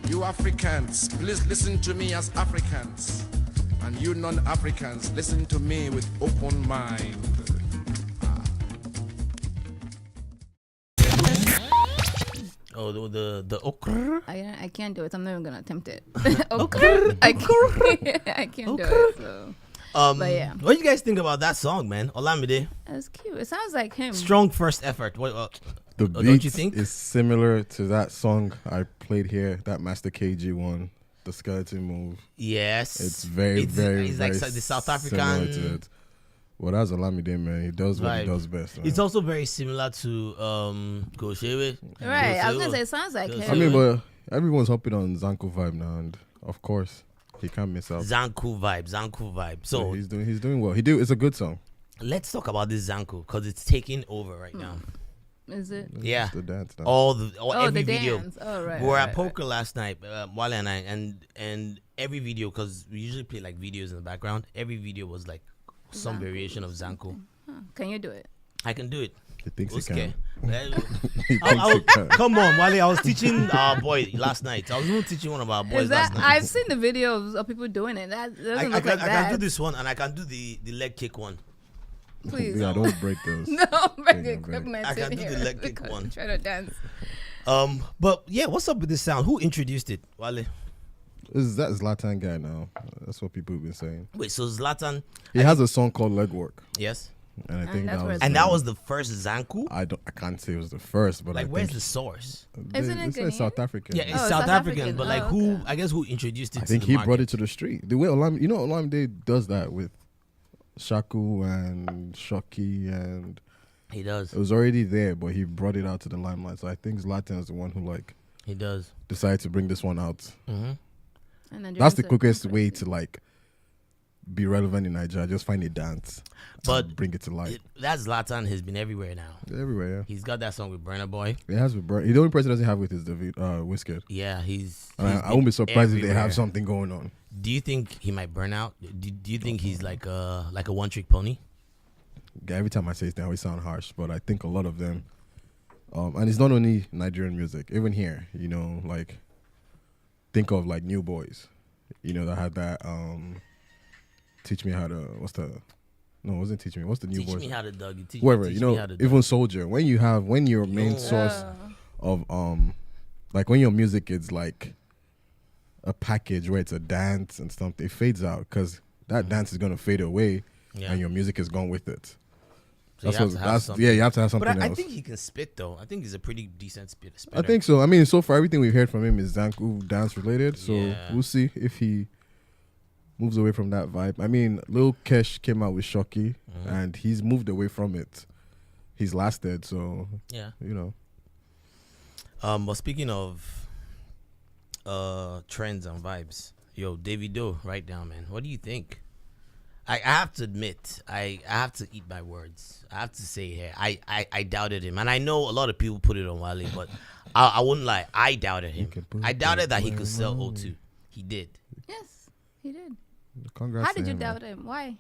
You Africans, please listen to me as Africans. And you non-Africans, listen to me with open mind. Oh, the okra. I can't do it. I'm not even gonna attempt it. Okra. I can't do it. So. But yeah. What do you guys think about that song, man? Olamide. That's cute. It sounds like him. Strong first effort. What? The don't beat you think? is similar to that song I played here, that Master KG one, the skeleton move. Yes. It's very very like the South similar African. to it. Well, that's Olamide, man. He does what he does best. Man. It's also very similar to Goshewe. Right. I was gonna say it sounds like him. I mean, but everyone's hopping on Zanku vibe now, and of course he can't miss out. Zanku vibe. So yeah, he's doing well. It's a good song. Let's talk about this Zanku because it's taking over right now. Is it? Yeah. It's the dance now. Every the video. dance. Oh, right. We were at right. poker last night, Wale and I, and every video, because we usually play like videos in the background. Every video was like some variation of Zanku. Huh. Can you do it? I can do it. He thinks he Woske. can. Come on, Wale. I was teaching our boy last night. I was even teaching one of our boys last night. I've seen the videos of people doing it. That doesn't look like that. I can do this one, and I can do the leg kick one. Please. Yeah, don't break those. No, break Yeah, equipment. I can do here the leg kick because one. Try to dance. But yeah, what's up with this sound? Who introduced it, Wale? Is that Zlatan guy now? That's what people have been saying. Wait, so Zlatan? He has a song called Legwork, Yes. and I think that was that was the first Zanku. I can't say it was the first, but Like, I where's think the source? Isn't it it's South Ghanaian? African. Yeah, it's Oh, South South African, African. but like Oh, who? okay. I guess who introduced it? I think to the he market? brought it to the street. The way Olamide does that with Shaku and Shoki, and He does. it was already there, but he brought it out to the limelight. So I think Zlatan is the one who He does. decided to bring this one out. Mm-hmm. And That's the quickest way to be relevant in Nigeria. Just find a dance, But bring it to life. That Zlatan has been everywhere now. Everywhere, yeah. He's got that song with Burna Boy. It has with the only person doesn't have with is Woske. Yeah, he's I won't be surprised if they everywhere. have something going on. Do you think he might burn out? Do you think he's like a one-trick pony? Yeah, every time I say it, they always sound harsh, but I think a lot of them, and it's not only Nigerian music. Even here, think of New Boys, that had that. Teach me how to. No, it wasn't teach me. What's the New Teach Boys? me how to dug. Whoever, teach me how to dug. even Soldier. When your main source of when your music is like a package where it's a dance and stuff, it fades out because that dance is gonna fade away, and your music is gone with it. So you have to have something. You have to have something But I else. think he can spit though. I think he's a pretty decent spitter. I think so. I mean, so far everything we've heard from him is Zanku dance related. So we'll see if he moves away from that vibe. I mean, Lil Kesh came out with Shoki, and he's moved away from it. He's lasted, so yeah. But speaking of trends and vibes, Davido, right down, man. What do you think? I have to admit, I have to eat my words. I have to say here, I doubted him, and I know a lot of people put it on Wale, but I wouldn't lie. I doubted him. I doubted that he could sell O2. He did. Yes, he did. congrats. How did to you him, doubt him? Why?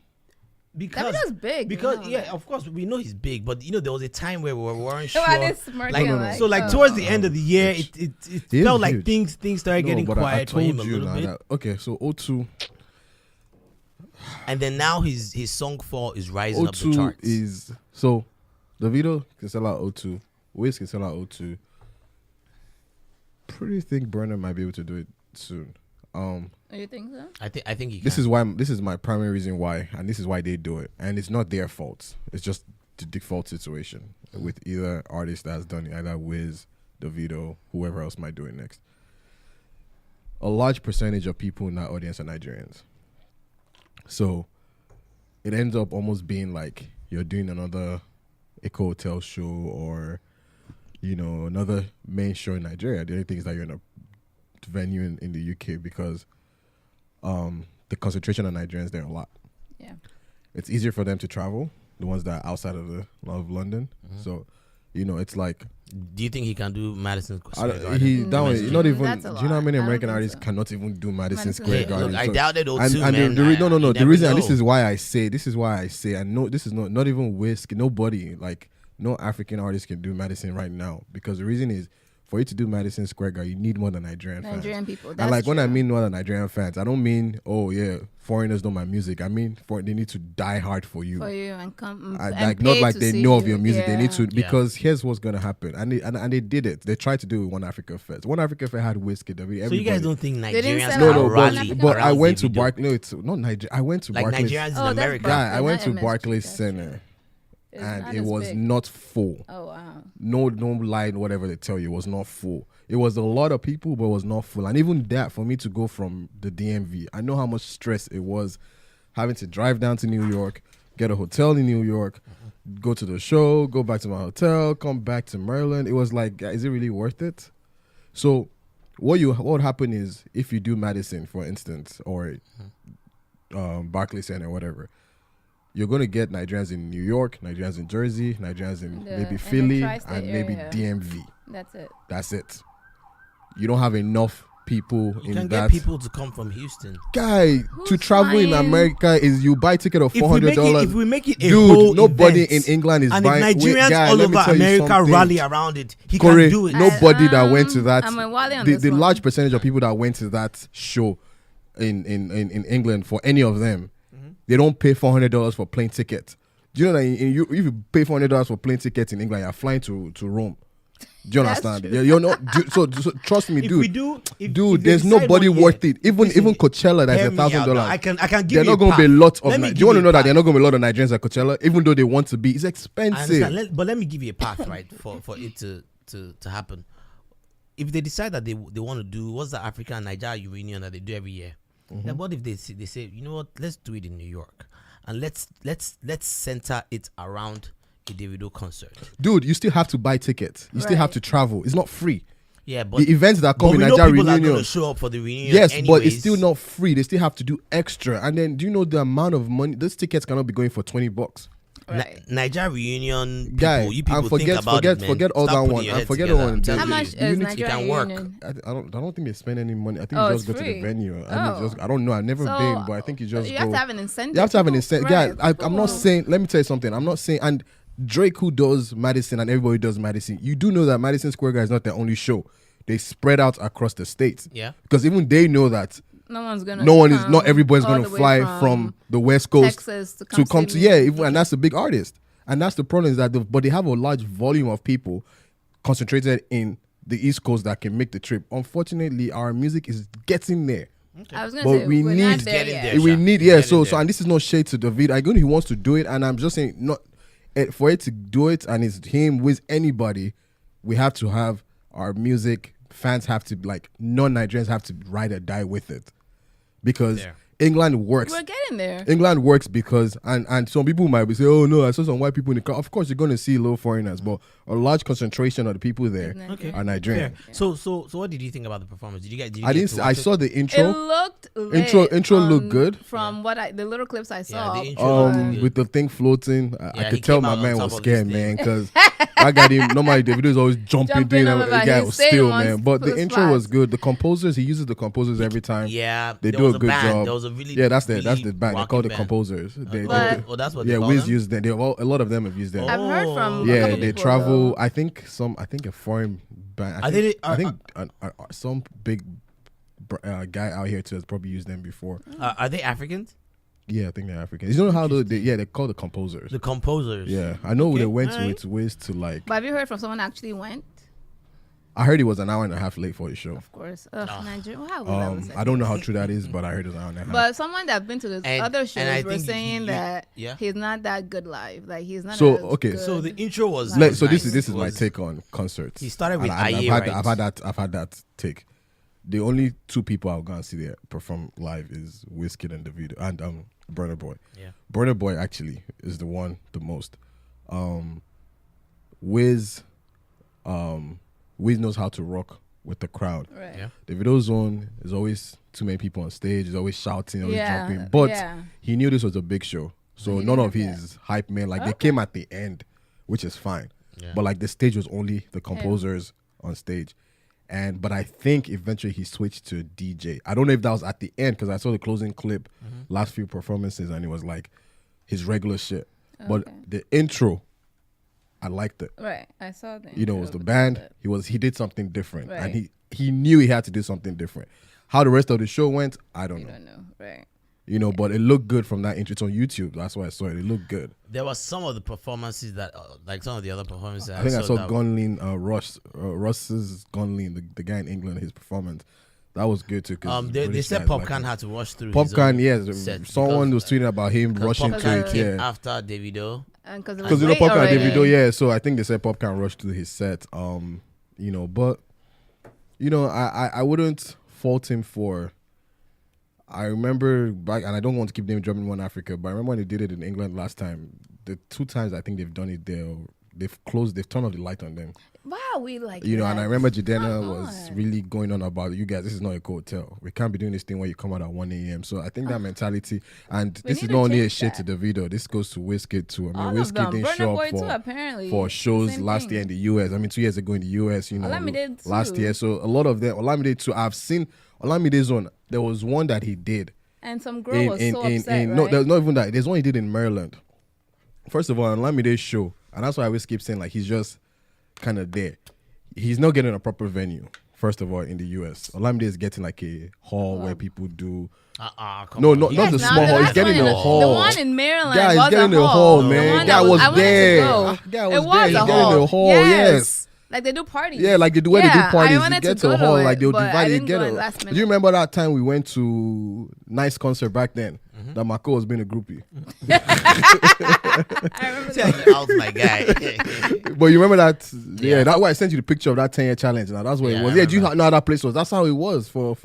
Because Davido's big. Because of course we know he's big, but there was a time where we weren't sure. Like, Towards the end of the year, it felt like huge. things started getting quiet for him a little bit. Okay, so O2. And then now his song 4 is rising up the O2 charts. is so Davido can sell out O2. Wiz can sell out O2. Pretty think Burner might be able to do it soon. You think so? I think he can. This is my primary reason why, and this is why they do it. And it's not their fault. It's just the default situation with either artist that has done it, either Wiz, Davido, whoever else might do it next. A large percentage of people in that audience are Nigerians. So it ends up almost being like you're doing another Echo Hotel show or, another main show in Nigeria. The only thing is that you're in a venue in the UK because the concentration of Nigerians there a lot. Yeah. It's easier for them to travel, the ones that are outside of London. Mm-hmm. So, it's like... Do you think he can do Madison Square Garden? not even... That's a do you know how lot. many I don't American think artists so. cannot even do Madison Square Hey, Garden? look, I So- doubted O2, and man. the You reason, never and this know. is why I say, and no, this is not even Wisk, nobody, no African artist can do Madison right now, because the reason is, for you to do Madison Square Garden, you need more than Nigerian fans. Nigerian people. And like That's when I true. mean more than Nigerian fans, I don't mean foreigners know my music. I mean they need to die hard for you. For you and come and Like pay not like to they see know of you. your music. They need to Yeah. because here's what's gonna happen. And they did it. They tried to do it with One Africa Fest. One Africa Fest had Woske, Davido. So you guys don't think They didn't Nigerians sell can out No, One rally Africa but I around went to Davido? Barclays. No, it's not Nigeria. I went to Like Barclays. Nigerians in Oh, that's America. Bar- Yeah, I went to Not MSG, Barclays that's Center, It's and not it as was big. not full. Oh wow. No line, whatever they tell you, it was not full. It was a lot of people, but it was not full. And even that, for me to go from the DMV, I know how much stress it was having to drive down to New York, get a hotel in New York, go to the show, go back to my hotel, come back to Maryland. It was like, is it really worth it? So what would happen is if you do Madison, for instance, or Barclays Center or whatever, you're going to get Nigerians in New York, Nigerians in Jersey, Nigerians in In maybe the Philly, tri-state and maybe area. DMV. That's it. That's it. You don't have enough people You in can that. get people to come from Houston. Guy, to Who's travel in flying? America is you buy ticket of If we make $400. it, if we make it a whole Dude, nobody event, in England is and buying. if Nigerians guy, all let me over tell you America something. rally around it, he Corey, can do it. nobody that went to that. I'm a Wale on the this the one. large percentage of people that went to that show in England, for any of them, they don't pay $400 for plane ticket. Do you know that if you pay $400 for plane ticket in England, you're flying to Rome. Do you That's understand? true. You're not. So trust me, If dude. we do, if Dude, they there's decide nobody one year- worth it. Even Listen, Coachella, that's hear me out now. $1,000. I can give They're you not a going to be a path. lot of. Let me Do give you want to you know a that they're path. not going to be a lot of Nigerians at Coachella, even though they want to be? It's I expensive. understand. But let me give you a path, right, for it to happen. If they decide that they want to do what's the Africa and Nigeria reunion that they do every year, then what if they say, you know what, let's do it in New York, and let's center it around a Davido concert. Dude, you still have to buy tickets. You still have Right. to travel. It's not free. Yeah, but The events that come but in we know Nigeria people are reunion. going to show up for the reunion. Yes, but it's anyways. still not free. They still have to do extra. And then, do you know the amount of money? Those tickets cannot be going for $20. Right. Nigeria reunion. People, Guy, you people and forget think about it, man. forget all Start that putting one. your And head forget together. all one. I'm telling How you. much You is need to- It Nigeria can work. Union? I don't think they spend any money. I think Oh, you it's just go to the free. venue. Oh. I don't know. I've never So, been, but I think you just you go. have to have an incentive. You have to have an incentive. Yeah, Right. I'm not saying. Let me tell you something. I'm not saying. And Drake, who does Madison, and everybody does Madison. You do know that Madison Square Garden is not their only show. They spread out across the states. Yeah. Because even they know that No one's gonna. not everybody's all going the to way fly from the West Coast Texas to to come see to me. even, and that's a big artist. And that's the problem is that but they have a large volume of people concentrated in the East Coast that can make the trip. Unfortunately, our music is getting there. I was gonna But say we we're need- not It's there getting yet. there. We Sha. need, It's yeah. getting So there. and this is not shade to David. I know he wants to do it, and I'm just saying, not for it to do it, and it's him with anybody. We have to have our music. Fans have to non-Nigerians have to ride or die with it, because There. England works. We're getting there. England works because and some people might be say, oh no, I saw some white people in the car. Of course, you're going to see little foreigners, but a large concentration of the people there Okay. are Nigerian. Fair. So what did you think about the performance? Did you get? I didn't. I saw the It intro. looked Intro looked good. from the little clips I saw. the intro looked good. With the thing floating, I Yeah, he could tell came my out on man top was of this scared, thing. man, because I got him. Normally, Davido is always jumping, doing all that. over. The guy He's was saying still, once, man. But the plus intro was five. good. The composers, he uses the composers every time. Yeah, They there do was a good band. job. There was a really That's the really band. They call rocking the band. composers. But- that's what Yeah, they call Wiz them? used them. A lot of them have used them. I've heard from a Yeah, couple they people, travel. though. I think a foreign band. I think some big guy out here too has probably used them before. Are they Africans? Yeah, I think they're African. You know how they call the composers. The composers. Yeah, I know Okay, they went alright. with Wiz to But have you heard from someone who actually went? I heard he was an hour and a half late for his show. Of course. Nigeria. How would I was I don't know how true that is, but I heard it was an hour and a half. But someone that's been to the And- other and I shows were think saying that yeah. he's not that good live. Like he's not. So, as okay. good. So the intro was. So was this nice. is It my was- take on concerts. He started with And I've Aye, had right? I've had that take. The only two people I'll go and see there perform live is Woske and Davido and Burna Boy. Yeah. Burna Boy actually is the most. Wiz knows how to rock with the crowd. right. Yeah. Davido's own is always too many people on stage. He's always shouting, always Yeah, jumping. But yeah. he knew this was a big show, so He none knew of that. his hype men they came at the end, which is fine. Yeah. But the stage was only the composers on stage, but I think eventually he switched to DJ. I don't know if that was at the end because I saw the closing clip, last few performances, and it was like his regular shit. But Okay. the intro I liked it. Right. I saw that. You know, it was the band. He did something different, Right. and he knew he had to do something different. How the rest of the show went, I don't know. Right. You know, but it looked good from that intro. It's on YouTube. That's why I saw it. It looked good. There was some of the performances that, like some of the other performances. I think I saw Gunlin, Russ's Gunlin, the guy in England, his performance. That was good too. They said Popcorn had to rush through. Popcorn, yes. Someone was tweeting about him rushing to it. Yeah. After Davido. Because you know Popcorn Davido, yeah. So I think they said Popcorn rushed to his set. You know, but you know, I wouldn't fault him for. I remember back, and I don't want to keep name dropping One Africa, but I remember when they did it in England last time. The 2 times I think they've done it there, they've turned off the light on them. Wow, we like you know, that. and I remember Jadena was really going on about, you guys, this is not a hotel. We can't be doing this thing where you come out at 1 a.m. So I think that mentality, and this is not only a shit to Davido, this goes to Woske too. I mean, Woske didn't show up for shows last year in the US. I mean, 2 years ago in the US, you know, last year. So a lot of them, Olamide too, I've seen Olamide's one. There was one that he did. And some girl was so upset, right? No, there's not even that. There's one he did in Maryland. First of all, on Olamide's show, and that's why I always keep saying, like, he's just kind of there. He's not getting a proper venue, first of all, in the US. Olamide is getting like a hall where people do... not the small hall. He's getting a hall. The one in Maryland was he's getting a hall, man. Guy was there. Guy was there. He's getting a hall, yes. Like they do parties. Yeah, like they do where they do parties. You get to a hall, like they'll divide it. Do you remember that time we went to Nice concert back then? That Marco was being a groupie. I remember that. Out my guy. But you remember that? Yeah, that's why I sent you the picture of that 10-year challenge. Now that's where it was. Yeah, do you know how that place was? That's how it was for.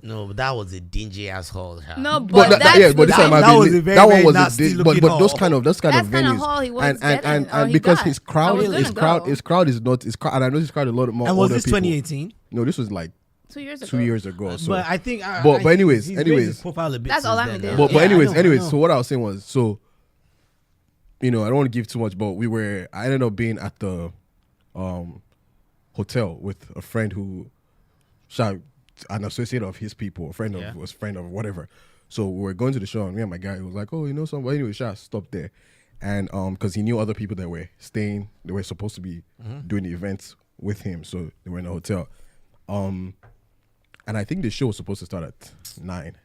No, but that was a dingy asshole. No, but that was a very nasty looking hall. Those kind of venues. Hall he was and because his crowd is not his crowd, and I know his crowd a lot more. And was this 2018? No, this was like 2 years ago. 2 years ago. So. But I think. But anyways, that's all I'm doing. But anyways. So what I was saying was, so you know, I don't want to give too much, but I ended up being at the hotel with a friend who, an associate of his people, a friend of whatever. So we were going to the show, and me and my guy was like, "Oh, you know somebody?" Anyway, stopped there, and because he knew other people that were staying, they were supposed to be doing the events with him, so they were in a hotel. And I think the show was supposed to start at 9.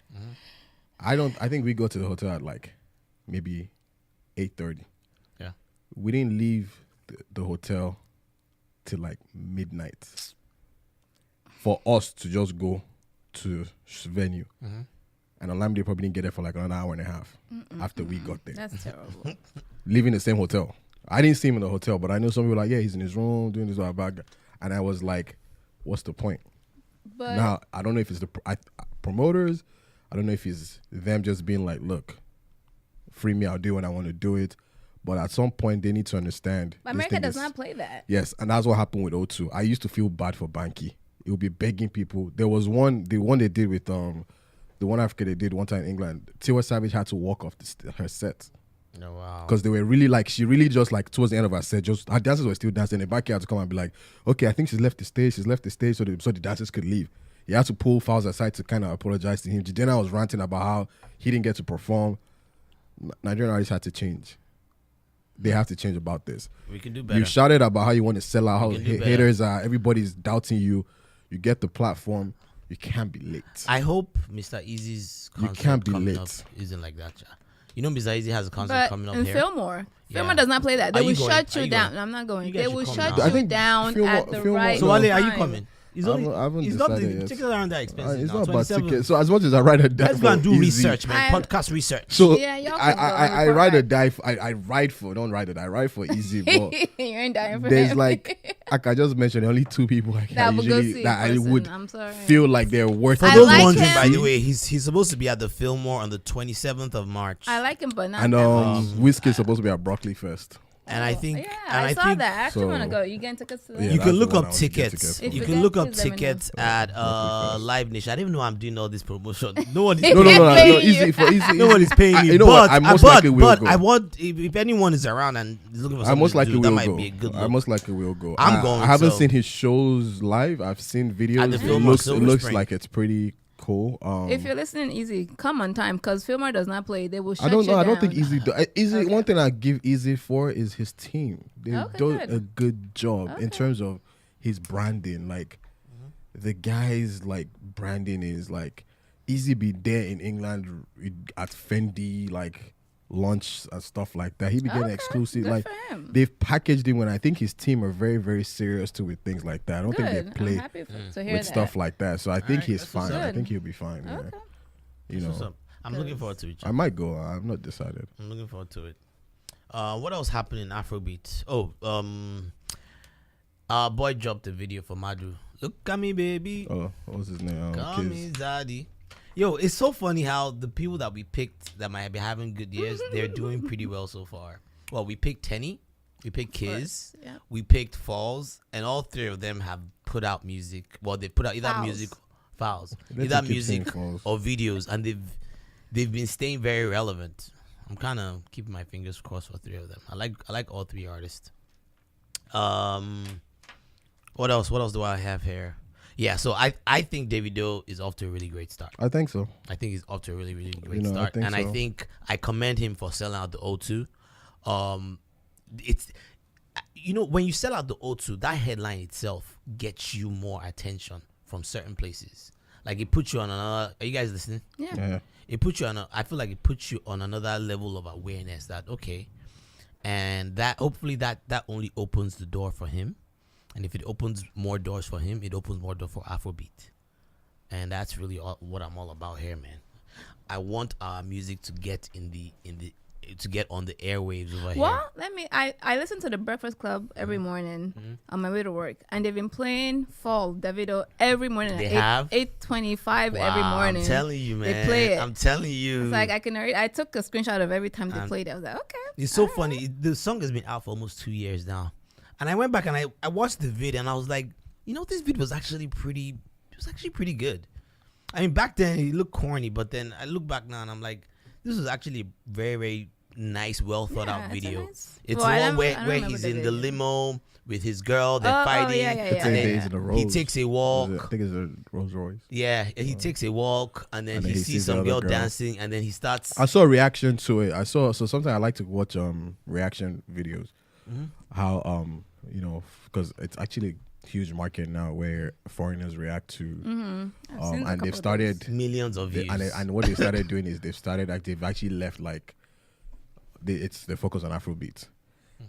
I think we got to the hotel at like maybe 8:30. Yeah. We didn't leave the hotel till like midnight for us to just go to venue. And Olamide probably didn't get there for like an hour and a half after we got there. That's terrible. Leaving the same hotel. I didn't see him in the hotel, but I know some people were like, yeah, he's in his room doing this bag. And I was like, what's the point? But now, I don't know if it's the promoters. I don't know if it's them just being like, look, free me, I'll do when I want to do it. But at some point, they need to understand. America does not play that. Yes, and that's what happened with O2. I used to feel bad for Banky. It would be begging people. There was the one they did with, the One Africa they did one time in England. Tiwa Savage had to walk off her set. Oh, wow. Because they were really like, she really just like towards the end of her set, just her dancers were still dancing. And Banky had to come and be like, okay, I think she's left the stage so the dancers could leave. He had to pull Fowles aside to kind of apologize to him. Jidena was ranting about how he didn't get to perform. Nigerian artists had to change. They have to change about this. We can do better. You shouted about how you want to sell out, how haters are, everybody's doubting you. You get the platform, you can't be late. I hope Mr. Easy's concert coming up isn't like that. You know Mr. Easy has a concert coming up in here. Fillmore. Fillmore does not play that. They will shut you down. I'm not going. They will shut you down at the right time. So Wale, are you coming? I haven't decided yet. Tickets aren't that expensive. It's now, not about tickets. So as much as I ride a dive, let's go and do research, man. Podcast research. So yeah, I ride a dive. I ride for easy. But you ain't dying for there's him. like I just mentioned only 2 people I would feel like they're worth. For those wondering, by the way, he's supposed to be at the Fillmore on the 27th of March. I like him, but not. And Woske is supposed to be at Broccoli First. And I think, yeah, I saw that. I actually want to go. You getting tickets to that? Yeah, you can look up tickets. You can look up tickets at Live Nation. I didn't even know I'm doing all this promotion. No one is easy. No one is paying me. You know what? I most likely will go. I want if anyone is around and is looking for something to do, that might be a good look. I most likely will go. I'm going. I haven't seen his shows live. I've seen videos. It looks like it's pretty cool. If you're listening, Easy, come on time because Filmer does not play. They will shut I don't you know. I don't down. think Easy. Easy. Okay. One thing I give Easy for is his team. They Okay, do good. a good job in Okay. terms of his branding. Like the guy's like branding is like Easy be there in England at Fendi like launch and stuff like that. He be getting Okay, exclusive. good Like for him. they've packaged him. And I think his team are very very serious too with things like that. I don't think Good. they I'm play happy to hear with that. stuff like that. So I think right, he's that's what's fine. I up. think he'll be fine. Yeah. Okay. You What's know, up? I'm looking forward to it. I might go. I'm not decided. I'm looking forward to it. What else happened in Afrobeat? Our boy dropped a video for Madu. Look at me, baby. Oh, what was his name? Call me Zaddy. Yo, it's so funny how the people that we picked that might be having good years, they're doing pretty well so far. Well, we picked Tenny, we picked Kiz, Yeah. we picked Falls, and all three of them have put out music. Well, they put out either Fouls. music, Fouls, Let's either keep music saying Falls. or videos, and they've been staying very relevant. I'm kind of keeping my fingers crossed for three of them. I like all three artists. What else? What else do I have here? Yeah, so I think Davido is off to a really great start. I think so. I think he's off to a really, really great I start. think And I so. think I commend him for selling out the O2. It's, when you sell out the O2, that headline itself gets you more attention from certain places. Like it puts you on another, are you guys listening? Yeah. Yeah. It puts you I feel like it puts you on another level of awareness that, okay. And that hopefully that only opens the door for him. And if it opens more doors for him, it opens more doors for Afrobeat. And that's really what I'm all about here, man. I want our music to get to get on the airwaves over here. Well, I listen to the Breakfast Club every Mm-hmm. morning on my way to work, and they've been playing Fall Davido every morning They at have? 8:25 every Wow, morning. I'm telling you, man. They play it. I'm telling you. It's like I can already. I took a screenshot of every time they played it. I was like, okay. It's so funny. The song has been out for almost 2 years now. And I went back and I watched the video and I was like, this video was actually pretty good. I mean, back then it looked corny, but then I look back now and I'm like, this was actually a very, very nice, well thought out it's a video. nice- It's Well, I one don't- where I don't remember he's the in the video. limo with his girl, they're Oh, fighting. yeah. And 10 then days in a row. he takes a walk. I think it's a Rolls Royce. Yeah, he takes a walk and then And he then he sees sees the some other girl girl. dancing and then he starts. I saw a reaction to it. So sometimes I like to watch reaction videos. Mm-hmm. How because it's actually a huge market now where foreigners react to Mm-hmm. I've seen a and couple they've of started Millions of views. and what they started doing is they've actually left like they focus on Afrobeat.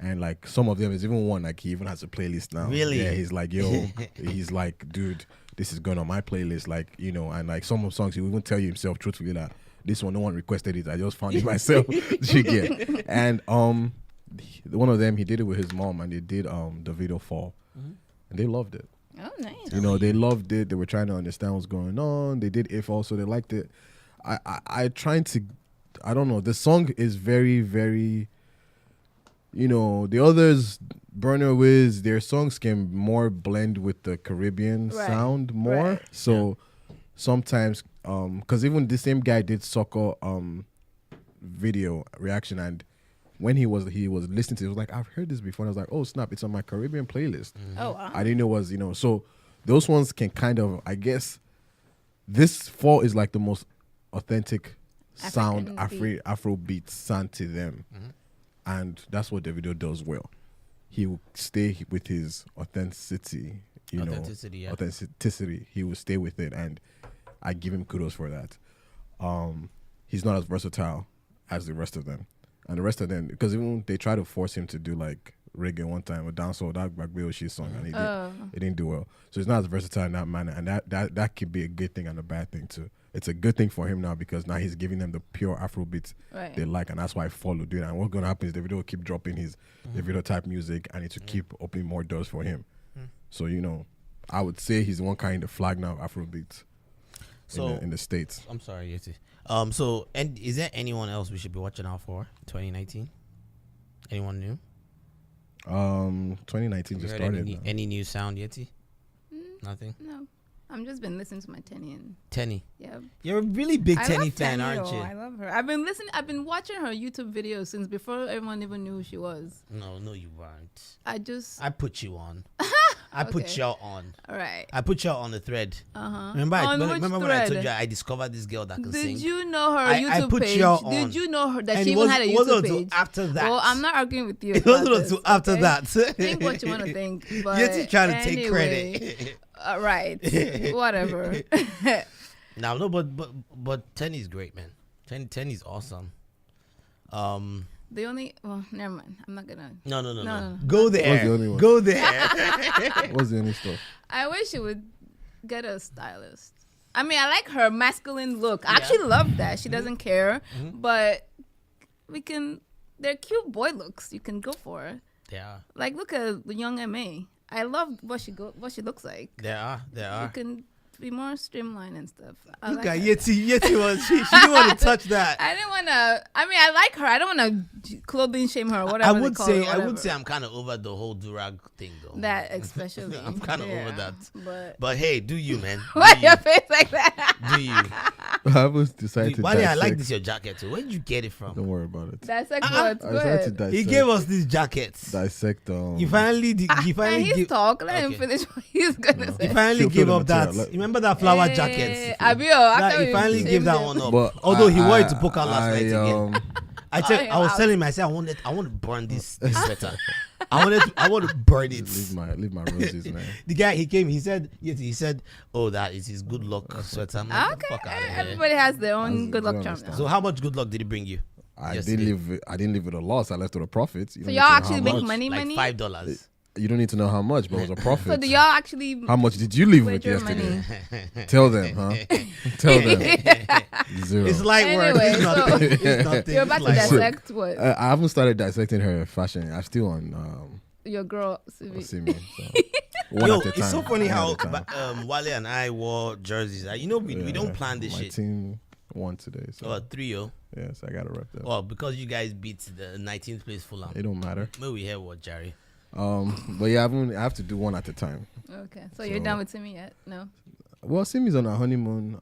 And like some of them is even one like he even has a playlist now. Really? Yeah, he's like, yo, he's like, dude, this is going on my playlist. Like, and like some of songs he will even tell you himself truthfully that this one no one requested it. I just found it myself. You get. And one of them he did it with his mom and they did Davido Fall. And they loved it. Oh, nice. They loved it. They were trying to understand what's going on. They did If also. They liked it. I don't know. The song is very, very, the others, Burner Wiz, their songs can more blend with the Caribbean Right. sound more. Right. So sometimes, because even the same guy did Soccer video reaction and when he was listening to it, he was like, I've heard this before. And I was like, oh snap, it's on my Caribbean playlist. Oh, wow. I didn't know it was, so those ones can kind of, I guess, this Fall is like the most authentic sound, African Afrobeat sound to them. And that's what Davido does well. He will stay with his authenticity, Authenticity, yeah. authenticity. He will stay with it. And I give him kudos for that. He's not as versatile as the rest of them. And the rest of them, because even they try to force him to do like reggae one time or dancehall, that Bagbeoshi song, and it didn't do well. So he's not as versatile in that manner, and that could be a good thing and a bad thing too. It's a good thing for him now because now he's giving them the pure Afrobeat they like, and that's why I follow doing it. And what's gonna happen is Davido will keep dropping his Davido type music, and it will keep opening more doors for him. So I would say he's one kind of flag now of Afrobeat in the States. I'm sorry, Yeti. So, and is there anyone else we should be watching out for 2019? Anyone new? 2019 just Heard started. any new sound, Yeti? Nothing. No. I'm just been listening to my Tenny and Tenny. yeah. You're a really big I Tenny love fan, Tenny, aren't you? I love her. I've been watching her YouTube videos since before everyone even knew who she was. No, you weren't. I I put you on. I put Okay. y'all on. All right. I put y'all on the thread. Remember, On which remember when I told thread? you I discovered this girl that can sing? Did you know her I YouTube put page? y'all on. Did you know her that And she it even had a it wasn't YouTube until page? after that. Well, I'm not arguing with you. It about wasn't this, until after okay? that. Think what you want to think. But You're just trying to take anyway, credit. Right. Whatever. No, but Tenny's great, man. Tenny's awesome. The only never mind. I'm not gonna. No. Go there. What's the only one? Go there. What's the only stuff? I wish she would get a stylist. I mean, I like her masculine look. I actually love that. She doesn't care, but they're cute boy looks. You can go for. Yeah. Like, look at the young MA. I love what she looks like. There are. You can be more streamlined and stuff. Look at Yeti. Yeti was she didn't want to touch that. I didn't want to. I mean, I like her. I don't want to clothing shame her or whatever. I would say whatever. I'm kind of over the whole durag thing though. That especially. I'm kind of over that. But hey, do you, man? why Do you? your face like that? Do you? I was decided to Why I like dissect. this your jacket too. Where did you get it from? Don't worry about it. Dissect what? I decided to Good. dissect. He gave us these jackets. Dissect. You finally And he's gave. talk. Let him Okay. finish what he's gonna He say. finally Feel gave the up that. material. Remember that flower jackets? Abio, He finally gave that one up. But Although he wanted to poke out last night again. I was wow. telling him, I said, I want to burn this sweater. I want to burn it. leave my roses, man. The guy he came, he said, oh, that is his good luck sweater. I'm like, Okay, fuck out of here. everybody has their own good luck charm. understand. now. So how much good luck did he bring you? I yesterday? didn't leave with a loss. I left with a profit. So y'all actually make money, Like money. $5. You don't need to know how much, but it was a profit. So do y'all actually How much did you leave with your yesterday? money? Tell them, huh? Tell them. Zero. It's light work. Anyway, It's nothing. It's nothing. You're It's about to light work. dissect what I haven't started dissecting her fashion. I'm still on your girl. CV. see me. So. One Yo, at a it's so time, funny one how at a time. Wale and I wore jerseys. We don't plan this my shit. team won today, so 3-0. yes, I gotta rep them. Well, because you guys beat the 19th place Fulham. It don't matter. Maybe we hear what, Jerry. But yeah, I have to do one at a time. Okay, so you're done with Timmy yet? No. Well, Simi's on a honeymoon.